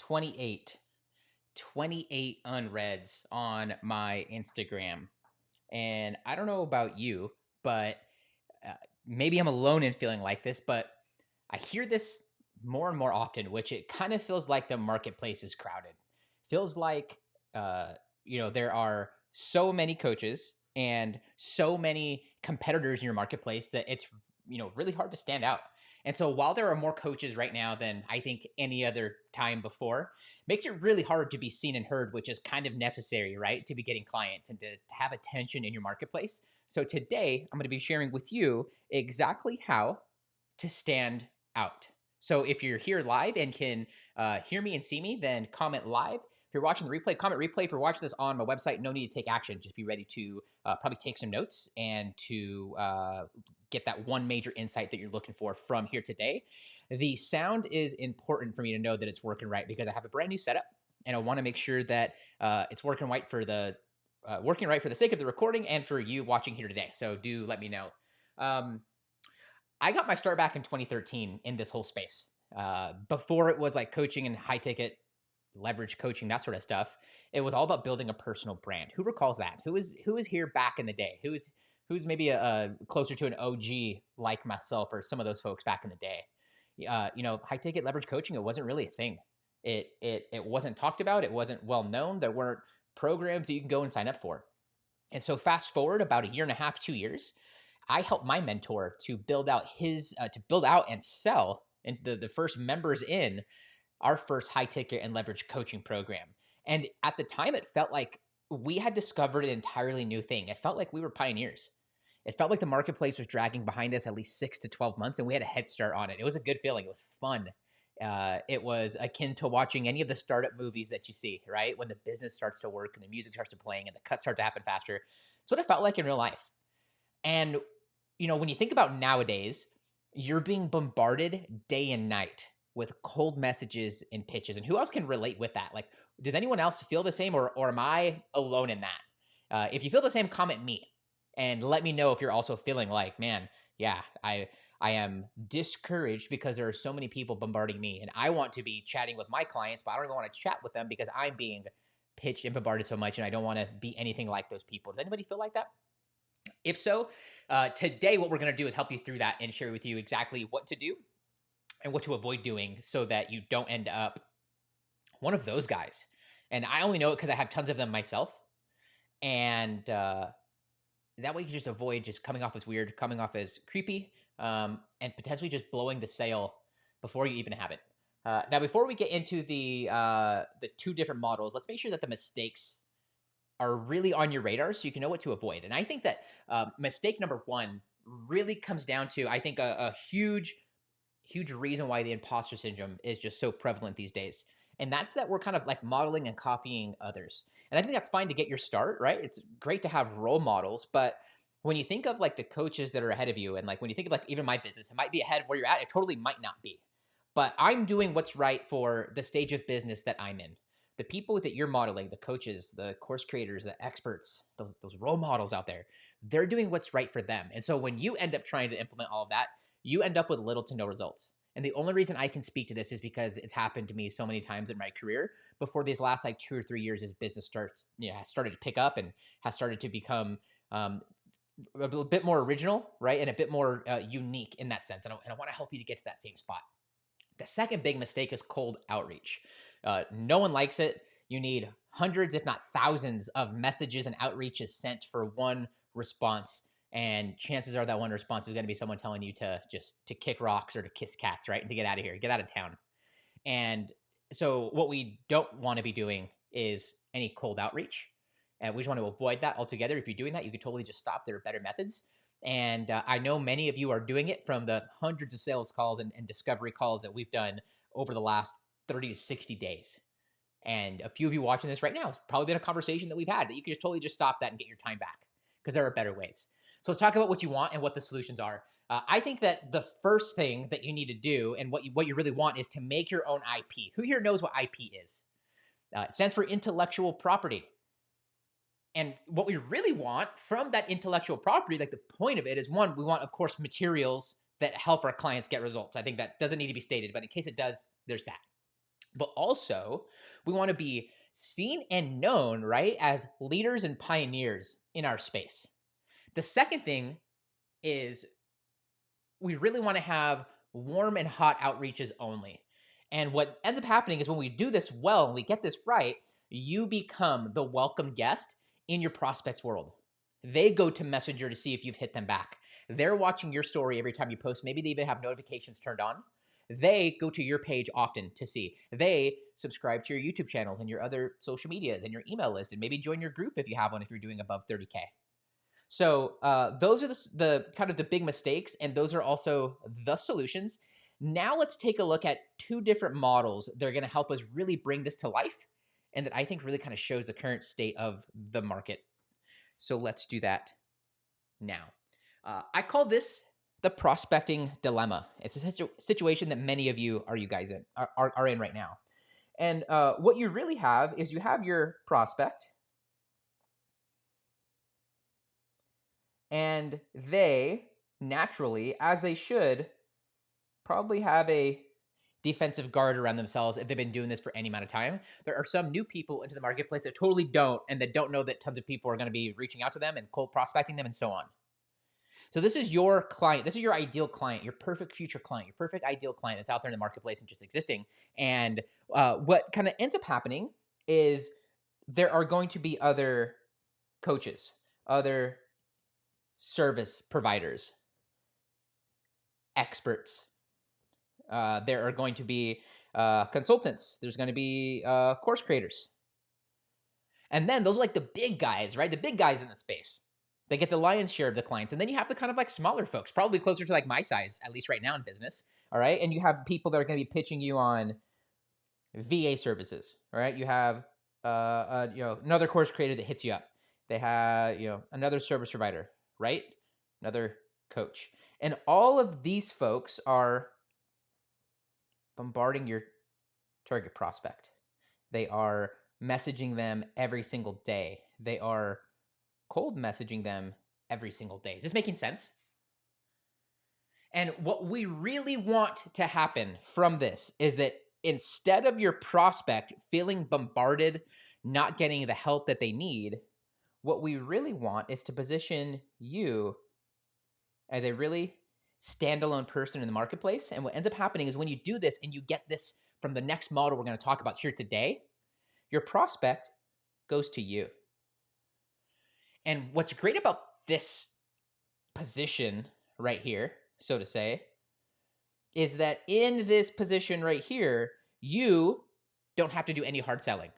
28, 28 unreads on my Instagram. And I don't know about you, but uh, maybe I'm alone in feeling like this, but I hear this more and more often, which it kind of feels like the marketplace is crowded. Feels like, uh, there are so many coaches and so many competitors in your marketplace that it's, really hard to stand out. And so while there are more coaches right now than I think any other time before, makes it really hard to be seen and heard, which is kind of necessary, right? To be getting clients and to have attention in your marketplace. So today I'm going to be sharing with you exactly how to stand out. So if you're here live and can hear me and see me, then comment live. If you're watching the replay, comment replay. If you're watching this on my website, no need to take action. Just be ready to probably take some notes and to get that one major insight that you're looking for from here today. The sound is important for me to know that it's working right because I have a brand new setup and I want to make sure that it's working right for the sake of the recording and for you watching here today. So do let me know. I got my start back in 2013 in this whole space. Before it was like coaching and high ticket leverage coaching, that sort of stuff. It was all about building a personal brand. Who recalls that? Who is here back in the day? Who's maybe a closer to an OG like myself or some of those folks back in the day? High ticket leverage coaching, it wasn't really a thing. It wasn't talked about. It wasn't well known. There weren't programs that you can go and sign up for. And so fast forward about a year and a half, 2 years, I helped my mentor to build out and sell and the first members in our first high ticket and leverage coaching program. And at the time, it felt like we had discovered an entirely new thing. It felt like we were pioneers. It felt like the marketplace was dragging behind us at least 6 to 12 months, and we had a head start on it. It was a good feeling. It was fun. It was akin to watching any of the startup movies that you see, right? When the business starts to work and the music starts to playing and the cuts start to happen faster. It's what it felt like in real life. And when you think about nowadays, you're being bombarded day and night with cold messages and pitches. And who else can relate with that? Like, does anyone else feel the same, or am I alone in that? If you feel the same, comment me and let me know if you're also feeling like, man, yeah, I am discouraged because there are so many people bombarding me, and I want to be chatting with my clients, but I don't even want to chat with them because I'm being pitched and bombarded so much, and I don't want to be anything like those people. Does anybody feel like that? If so, today what we're going to do is help you through that and share with you exactly what to do and what to avoid doing so that you don't end up one of those guys. And I only know it because I have tons of them myself. And that way you just avoid just coming off as weird, coming off as creepy, and potentially just blowing the sale before you even have it. Now, before we get into the two different models, let's make sure that the mistakes are really on your radar so you can know what to avoid. And I think that mistake number one really comes down to, I think, a huge reason why the imposter syndrome is just so prevalent these days. And that's that we're kind of like modeling and copying others. And I think that's fine to get your start, right? It's great to have role models, but when you think of like the coaches that are ahead of you, and like when you think of like even my business, it might be ahead of where you're at. It totally might not be. But I'm doing what's right for the stage of business that I'm in. The people that you're modeling, the coaches, the course creators, the experts, those role models out there, they're doing what's right for them. And so when you end up trying to implement all of that, you end up with little to no results. And the only reason I can speak to this is because it's happened to me so many times in my career before these last like 2 or 3 years as business has started to pick up and has started to become a bit more original, right? And a bit more unique in that sense. And I want to help you to get to that same spot. The second big mistake is cold outreach. No one likes it. You need hundreds, if not thousands, of messages and outreaches sent for one response. And chances are that one response is going to be someone telling you to kick rocks or to kiss cats, right? And to get out of here, get out of town. And so what we don't want to be doing is any cold outreach. And we just want to avoid that altogether. If you're doing that, you could totally just stop. There are better methods. And I know many of you are doing it from the hundreds of sales calls and discovery calls that we've done over the last 30 to 60 days. And a few of you watching this right now, it's probably been a conversation that we've had that you could just totally just stop that and get your time back because there are better ways. So let's talk about what you want and what the solutions are. I think that the first thing that you need to do and what you really want is to make your own IP. Who here knows what IP is? It stands for intellectual property. And what we really want from that intellectual property, like the point of it is, one, we want, of course, materials that help our clients get results. I think that doesn't need to be stated, but in case it does, there's that. But also, we want to be seen and known, right, as leaders and pioneers in our space. The second thing is we really want to have warm and hot outreaches only. And what ends up happening is when we do this well and we get this right, you become the welcome guest in your prospects world. They go to Messenger to see if you've hit them back. They're watching your story every time you post. Maybe they even have notifications turned on. They go to your page often to see. They subscribe to your YouTube channels and your other social medias and your email list, and maybe join your group if you have one if you're doing above 30K. So those are the kind of the big mistakes, and those are also the solutions. Now let's take a look at two different models that are going to help us really bring this to life, and that I think really kind of shows the current state of the market. So let's do that now. I call this the prospecting dilemma. It's a situation that many of you are in right now. And what you really have is you have your prospect, and they naturally, as they should, probably have a defensive guard around themselves if they've been doing this for any amount of time. There are some new people into the marketplace that totally don't, and that don't know that tons of people are going to be reaching out to them and cold prospecting them and so on. So this is your client. This is your ideal client, your perfect future client, your perfect ideal client that's out there in the marketplace and just existing. And what kind of ends up happening is there are going to be other coaches, other service providers, experts. There are going to be consultants. There's going to be course creators. And then those are like the big guys, right? The big guys in the space. They get the lion's share of the clients. And then you have the kind of like smaller folks, probably closer to like my size, at least right now in business. All right. And you have people that are going to be pitching you on VA services. All right. You have another course creator that hits you up. They have another service provider, right? Another coach. And all of these folks are bombarding your target prospect. They are messaging them every single day. They are cold messaging them every single day. Is this making sense? And what we really want to happen from this is that instead of your prospect feeling bombarded, not getting the help that they need, what we really want is to position you as a really standalone person in the marketplace. And what ends up happening is when you do this and you get this from the next model we're going to talk about here today, your prospect goes to you. And what's great about this position right here, so to say, is that in this position right here, you don't have to do any hard selling.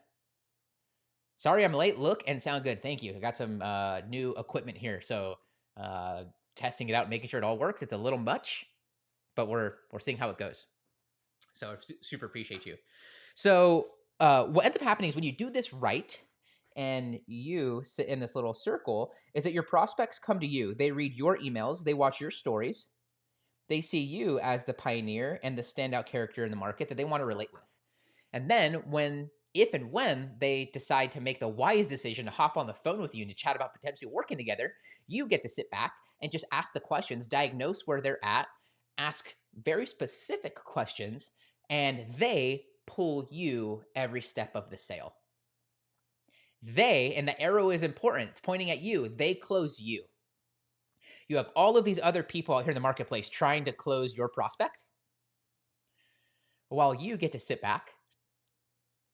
Sorry, I'm late. Look and sound good. Thank you. I got some new equipment here. So testing it out, making sure it all works. It's a little much, but we're seeing how it goes. So I super appreciate you. So what ends up happening is when you do this right and you sit in this little circle, is that your prospects come to you. They read your emails. They watch your stories. They see you as the pioneer and the standout character in the market that they want to relate with. And then if and when they decide to make the wise decision to hop on the phone with you and to chat about potentially working together, you get to sit back and just ask the questions, diagnose where they're at, ask very specific questions, and they pull you every step of the sale. And the arrow is important, it's pointing at you, they close you. You have all of these other people out here in the marketplace trying to close your prospect, while you get to sit back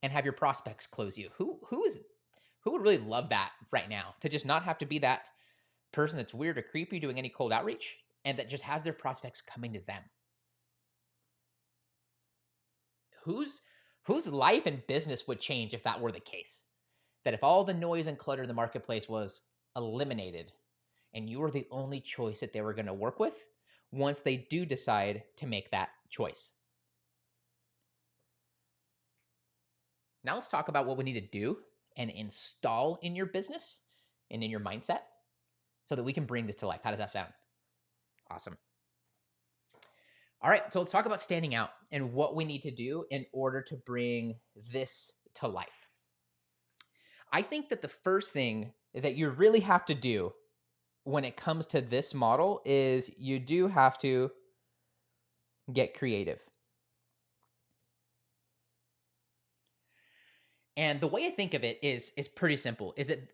and have your prospects close you. Who would really love that right now? To just not have to be that person that's weird or creepy doing any cold outreach, and that just has their prospects coming to them. Whose life and business would change if that were the case? That if all the noise and clutter in the marketplace was eliminated and you were the only choice that they were going to work with once they do decide to make that choice. Now let's talk about what we need to do and install in your business and in your mindset so that we can bring this to life. How does that sound? Awesome. All right, so let's talk about standing out and what we need to do in order to bring this to life. I think that the first thing that you really have to do when it comes to this model is you do have to get creative. And the way I think of it is pretty simple. Is it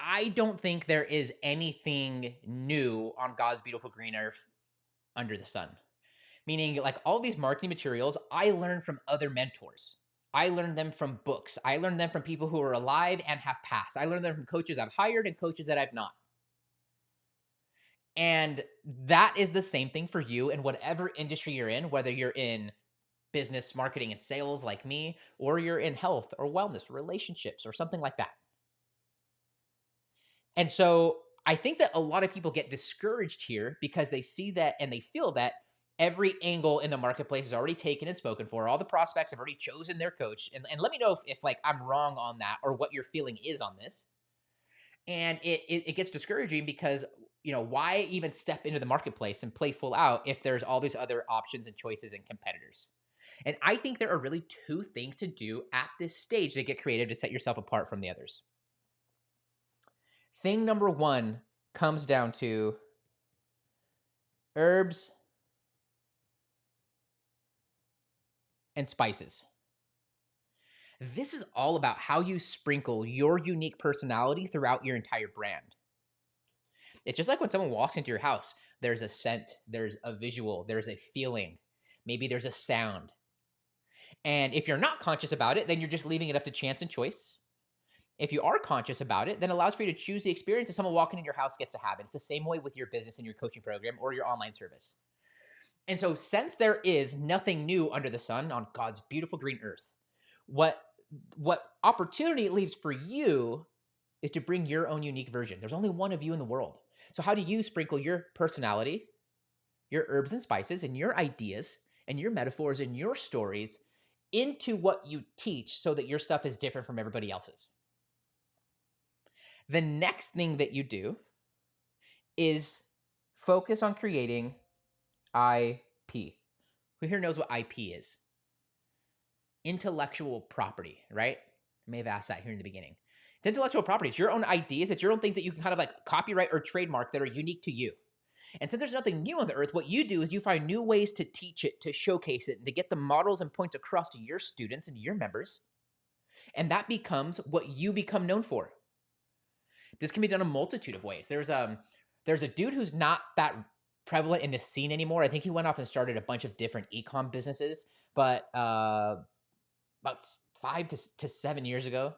I don't think there is anything new on God's beautiful green earth under the sun. Meaning, like all these marketing materials, I learned from other mentors. I learned them from books. I learned them from people who are alive and have passed. I learned them from coaches I've hired and coaches that I've not. And that is the same thing for you in whatever industry you're in, whether you're in business, marketing, and sales like me, or you're in health or wellness, relationships, or something like that. And so I think that a lot of people get discouraged here because they see that and they feel that every angle in the marketplace is already taken and spoken for. All the prospects have already chosen their coach. And let me know if like I'm wrong on that or what your feeling is on this. And it gets discouraging because why even step into the marketplace and play full out if there's all these other options and choices and competitors. And I think there are really two things to do at this stage to get creative to set yourself apart from the others. Thing number one comes down to herbs and spices. This is all about how you sprinkle your unique personality throughout your entire brand. It's just like when someone walks into your house, there's a scent, there's a visual, there's a feeling, maybe there's a sound. And if you're not conscious about it, then you're just leaving it up to chance and choice. If you are conscious about it, then it allows for you to choose the experience that someone walking in your house gets to have. And it's the same way with your business and your coaching program or your online service. And so, since there is nothing new under the sun on God's beautiful green earth, what opportunity it leaves for you is to bring your own unique version. There's only one of you in the world. So how do you sprinkle your personality, your herbs and spices, and your ideas, and your metaphors, and your stories into what you teach so that your stuff is different from everybody else's? The next thing that you do is focus on creating IP. Who here knows what IP is? Intellectual property, right? I may have asked that here in the beginning. It's intellectual property. It's your own ideas. It's your own things that you can kind of like copyright or trademark that are unique to you. And since there's nothing new on the earth, what you do is you find new ways to teach it, to showcase it, and to get the models and points across to your students and your members. And that becomes what you become known for. This can be done a multitude of ways. There's a dude who's not that prevalent in this scene anymore. I think he went off and started a bunch of different e-com businesses, but about 5 to 7 years ago,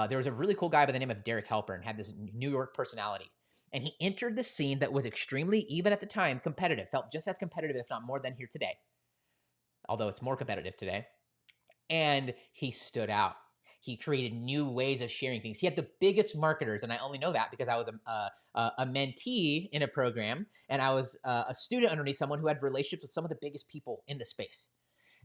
there was a really cool guy by the name of Derek Halpern, had this New York personality. And he entered the scene that was extremely, even at the time, competitive, felt just as competitive, if not more than here today. Although it's more competitive today. And he stood out. He created new ways of sharing things. He had the biggest marketers, and I only know that because I was a mentee in a program, and I was a student underneath someone who had relationships with some of the biggest people in the space.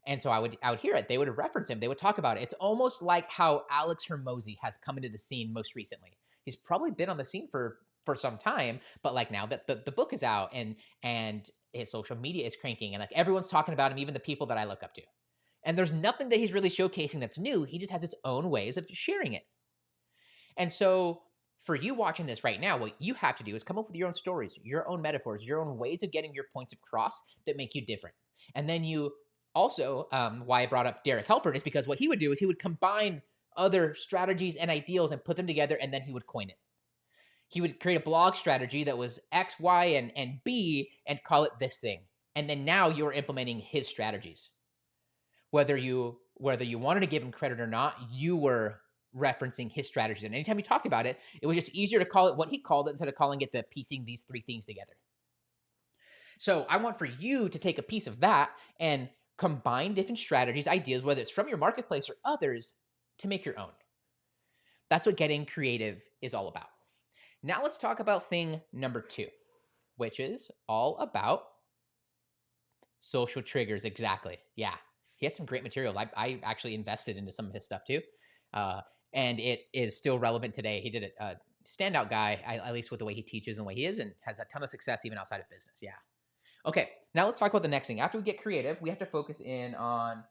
And so I would hear it. They would reference him. They would talk about it. It's almost like how Alex Hermosi has come into the scene most recently. He's probably been on the scene for some time, but like now that the book is out and his social media is cranking and like everyone's talking about him, even the people that I look up to. And there's nothing that he's really showcasing that's new. He just has his own ways of sharing it. And so for you watching this right now, what you have to do is come up with your own stories, your own metaphors, your own ways of getting your points across that make you different. And then you also, why I brought up Derek Halpern is because what he would do is he would combine other strategies and ideals and put them together, and then he would coin it. He would create a blog strategy that was X, Y, and B and call it this thing. And then now you're implementing his strategies. Whether you wanted to give him credit or not, you were referencing his strategies. And anytime you talked about it, it was just easier to call it what he called it instead of calling it the piecing these three things together. So I want for you to take a piece of that and combine different strategies, ideas, whether it's from your marketplace or others, to make your own. That's what getting creative is all about. Now let's talk about thing number 2, which is all about social triggers. Exactly. Yeah. He had some great materials. I actually invested into some of his stuff too. And it is still relevant today. He did a standout guy, at least with the way he teaches and the way he is, and has a ton of success even outside of business. Yeah. Okay. Now let's talk about the next thing. After we get creative, we have to focus in on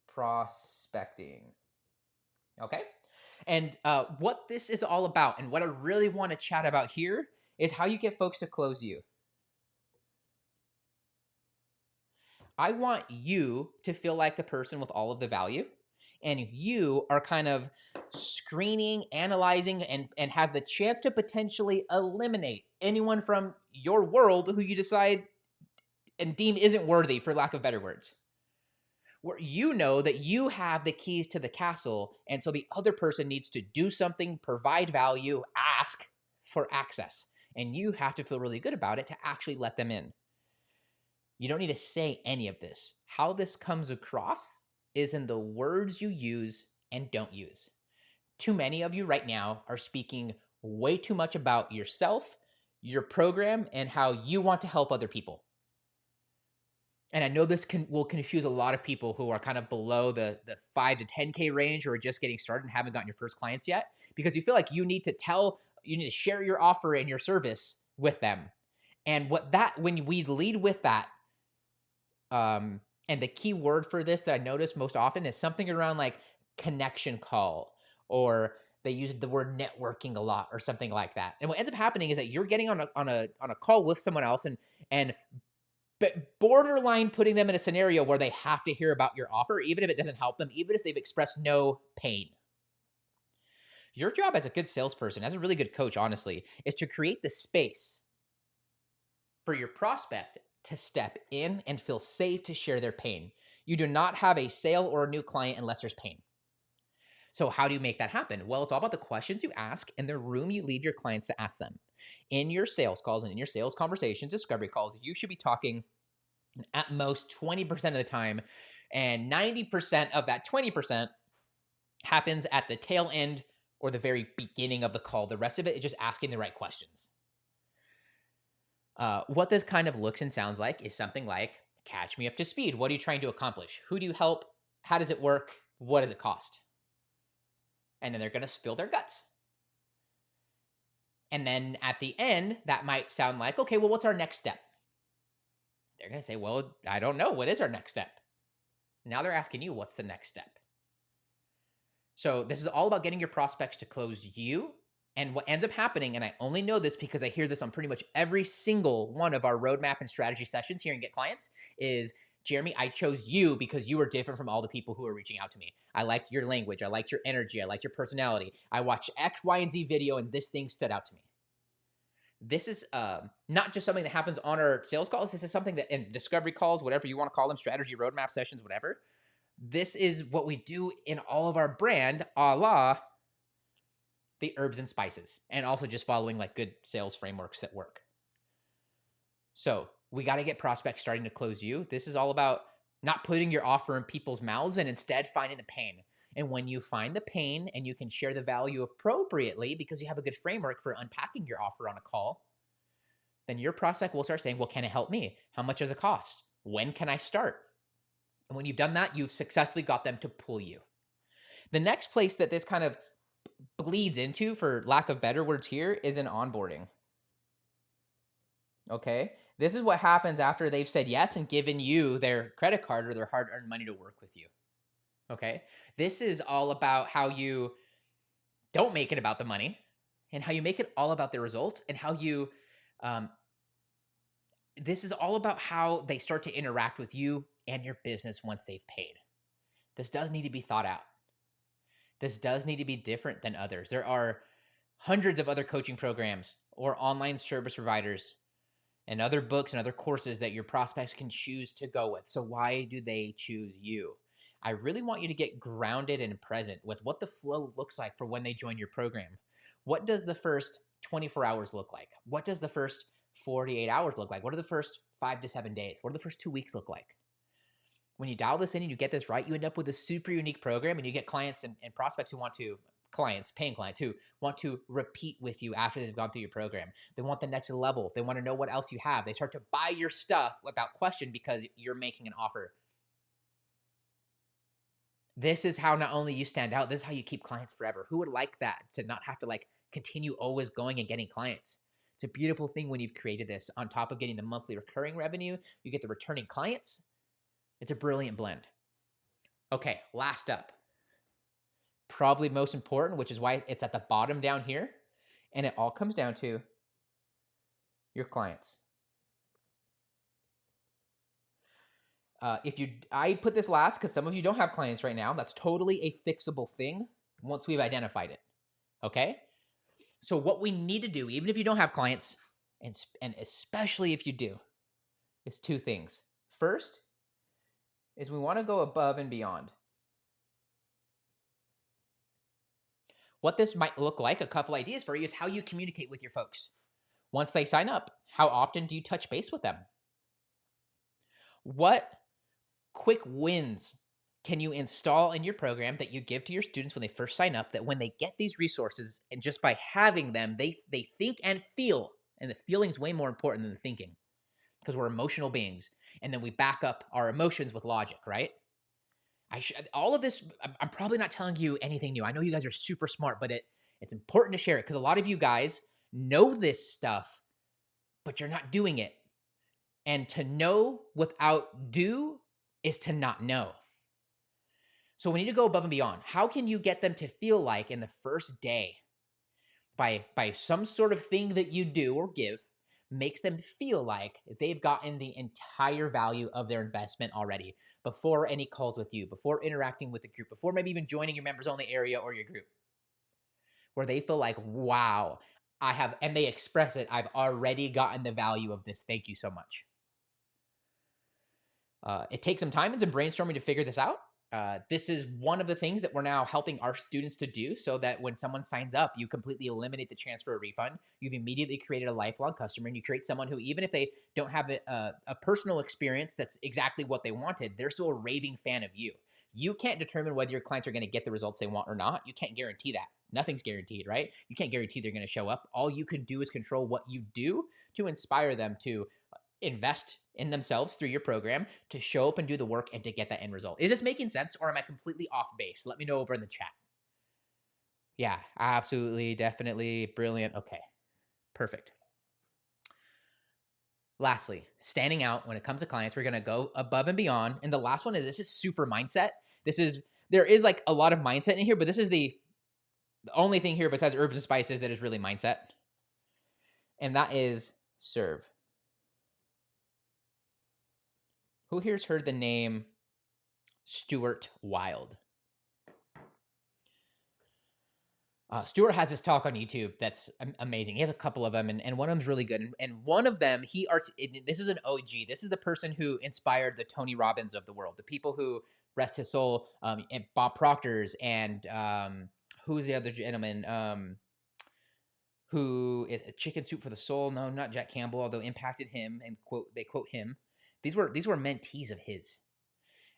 prospecting. Okay. And what this is all about and what I really want to chat about here is how you get folks to close you. I want you to feel like the person with all of the value and you are kind of screening, analyzing, and have the chance to potentially eliminate anyone from your world who you decide and deem isn't worthy, for lack of better words. Where you know that you have the keys to the castle, and so the other person needs to do something, provide value, ask for access. And you have to feel really good about it to actually let them in. You don't need to say any of this. How this comes across is in the words you use and don't use. Too many of you right now are speaking way too much about yourself, your program, and how you want to help other people. And I know this will confuse a lot of people who are kind of below the 5 to 10K range, or are just getting started and haven't gotten your first clients yet, because you feel like you need to share your offer and your service with them. And when we lead with that, and the key word for this that I notice most often is something around like connection call, or they use the word networking a lot or something like that. And what ends up happening is that you're getting on a call with someone else, and but borderline putting them in a scenario where they have to hear about your offer, even if it doesn't help them, even if they've expressed no pain. Your job as a good salesperson, as a really good coach, honestly, is to create the space for your prospect to step in and feel safe to share their pain. You do not have a sale or a new client unless there's pain. So how do you make that happen? Well, it's all about the questions you ask and the room you leave your clients to ask them. In your sales calls and in your sales conversations, discovery calls, you should be talking at most 20% of the time, and 90% of that 20% happens at the tail end or the very beginning of the call. The rest of it is just asking the right questions. What this kind of looks and sounds like is something like, catch me up to speed. What are you trying to accomplish? Who do you help? How does it work? What does it cost? And then they're going to spill their guts. And then at the end, that might sound like, okay, well, what's our next step? They're going to say, well, I don't know. What is our next step? Now they're asking you, what's the next step? So this is all about getting your prospects to close you. And what ends up happening, and I only know this because I hear this on pretty much every single one of our roadmap and strategy sessions here and Get Clients, is, Jeremy, I chose you because you were different from all the people who are reaching out to me. I liked your language. I liked your energy. I liked your personality. I watched X, Y, and Z video, and this thing stood out to me. This is not just something that happens on our sales calls. This is something that in discovery calls, whatever you want to call them, strategy, roadmap sessions, whatever. This is what we do in all of our brand, a la the herbs and spices, and also just following like good sales frameworks that work. So we got to get prospects starting to close you. This is all about not putting your offer in people's mouths and instead finding the pain. And when you find the pain and you can share the value appropriately because you have a good framework for unpacking your offer on a call, then your prospect will start saying, well, can it help me? How much does it cost? When can I start? And when you've done that, you've successfully got them to pull you. The next place that this kind of bleeds into, for lack of better words here, is in onboarding. Okay? This is what happens after they've said yes and given you their credit card or their hard-earned money to work with you. Okay? This is all about how you don't make it about the money, and how you make it all about the results, and how you this is all about how they start to interact with you and your business once they've paid. This does need to be thought out. This does need to be different than others. There are hundreds of other coaching programs or online service providers and other books and other courses that your prospects can choose to go with. So why do they choose you? I really want you to get grounded and present with what the flow looks like for when they join your program. What does the first 24 hours look like? What does the first 48 hours look like? What are the first 5 to 7 days? What do the first 2 weeks look like? When you dial this in and you get this right, you end up with a super unique program, and you get clients and prospects who want to, paying clients who want to repeat with you after they've gone through your program. They want the next level. They want to know what else you have. They start to buy your stuff without question because you're making an offer. This is how not only you stand out, this is how you keep clients forever. Who would like that, to not have to like continue always going and getting clients? It's a beautiful thing when you've created this. On top of getting the monthly recurring revenue, you get the returning clients. It's a brilliant blend. Okay, last up. Probably most important, which is why it's at the bottom down here. And it all comes down to your clients. I put this last because some of you don't have clients right now. That's totally a fixable thing once we've identified it. Okay. So what we need to do, even if you don't have clients, and especially if you do, is two things. First is we want to go above and beyond. What this might look like, a couple ideas for you, is how you communicate with your folks. Once they sign up, how often do you touch base with them? What quick wins can you install in your program that you give to your students when they first sign up, that when they get these resources and just by having them, they think and feel, and the feeling is way more important than the thinking because we're emotional beings, and then we back up our emotions with logic, right? All of this, I'm probably not telling you anything new. I know you guys are super smart, but it's important to share it because a lot of you guys know this stuff, but you're not doing it. And to know without do is to not know. So we need to go above and beyond. How can you get them to feel like in the first day, by some sort of thing that you do or give, makes them feel like they've gotten the entire value of their investment already before any calls with you, before interacting with the group, before maybe even joining your members only area or your group, where they feel like, wow, and they express it, I've already gotten the value of this. Thank you so much. It takes some time and some brainstorming to figure this out. This is one of the things that we're now helping our students to do, so that when someone signs up, you completely eliminate the chance for a refund. You've immediately created a lifelong customer, and you create someone who, even if they don't have a personal experience that's exactly what they wanted, they're still a raving fan of you. You can't determine whether your clients are going to get the results they want or not. You can't guarantee that. Nothing's guaranteed, right? You can't guarantee they're going to show up. All you can do is control what you do to inspire them to invest in themselves through your program, to show up and do the work and to get that end result. Is this making sense, or am I completely off base? Let me know over in the chat. Yeah, absolutely, definitely, brilliant. Okay, perfect. Lastly, standing out when it comes to clients, we're going to go above and beyond. And the last one is, this is super mindset. There is like a lot of mindset in here, but this is the only thing here besides herbs and spices that is really mindset. And that is serve. Who here's heard the name Stuart Wilde? Stuart has this talk on YouTube that's amazing. He has a couple of them, and one of them's really good. And one of them, this is an OG. This is the person who inspired the Tony Robbins of the world, the people who, rest his soul, and Bob Proctor's, and who's the other gentleman? Who Chicken Soup for the Soul? No, not Jack Campbell, although impacted him, and they quote him. These were mentees of his.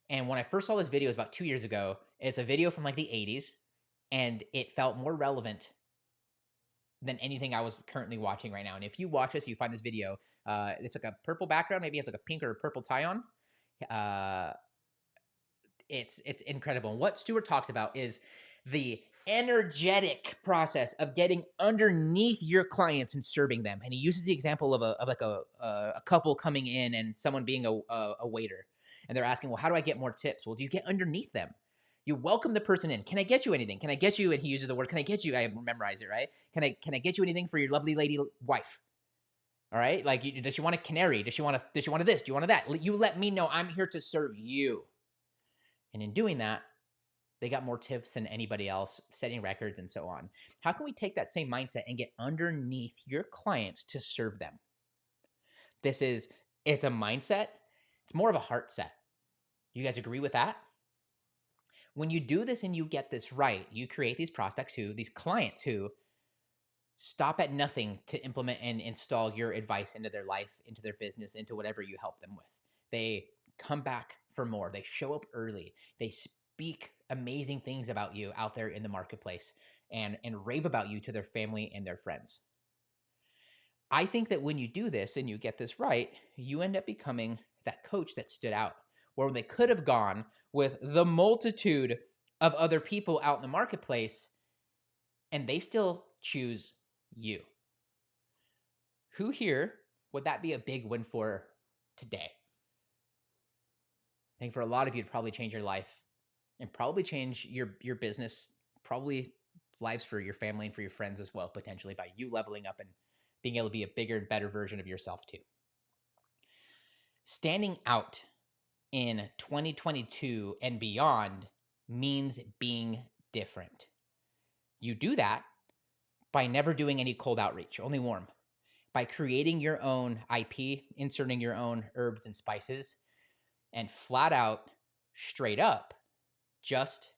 And when I first saw this video, it was about 2 years ago. It's a video from like the 80s. And it felt more relevant than anything I was currently watching right now. And if you watch this, you find this video, it's like a purple background, maybe it has like a pink or a purple tie on. It's incredible. And what Stuart talks about is the energetic process of getting underneath your clients and serving them. And he uses the example of a couple coming in and someone being a waiter. And they're asking, well, how do I get more tips? Well, do you get underneath them? You welcome the person in. Can I get you anything? Can I get you? And he uses the word, can I get you? I memorize it, right? Can I get you anything for your lovely lady wife? All right. Like, does she want a canary? Does she want this? Do you want that? You let me know. I'm here to serve you. And in doing that, they got more tips than anybody else, setting records and so on. How can we take that same mindset and get underneath your clients to serve them? It's a mindset. It's more of a heart set. You guys agree with that? When you do this and you get this right, you create these these clients who stop at nothing to implement and install your advice into their life, into their business, into whatever you help them with. They come back for more. They show up early. They speak amazing things about you out there in the marketplace and rave about you to their family and their friends. I think that when you do this and you get this right, you end up becoming that coach that stood out, where they could have gone with the multitude of other people out in the marketplace, and they still choose you. Who here would that be a big win for today? I think for a lot of you, it'd probably change your life and probably change your business, probably lives for your family and for your friends as well, potentially, by you leveling up and being able to be a bigger and better version of yourself too. Standing out in 2022 and beyond means being different. You do that by never doing any cold outreach, only warm. By creating your own IP, inserting your own herbs and spices, and flat out, straight up, just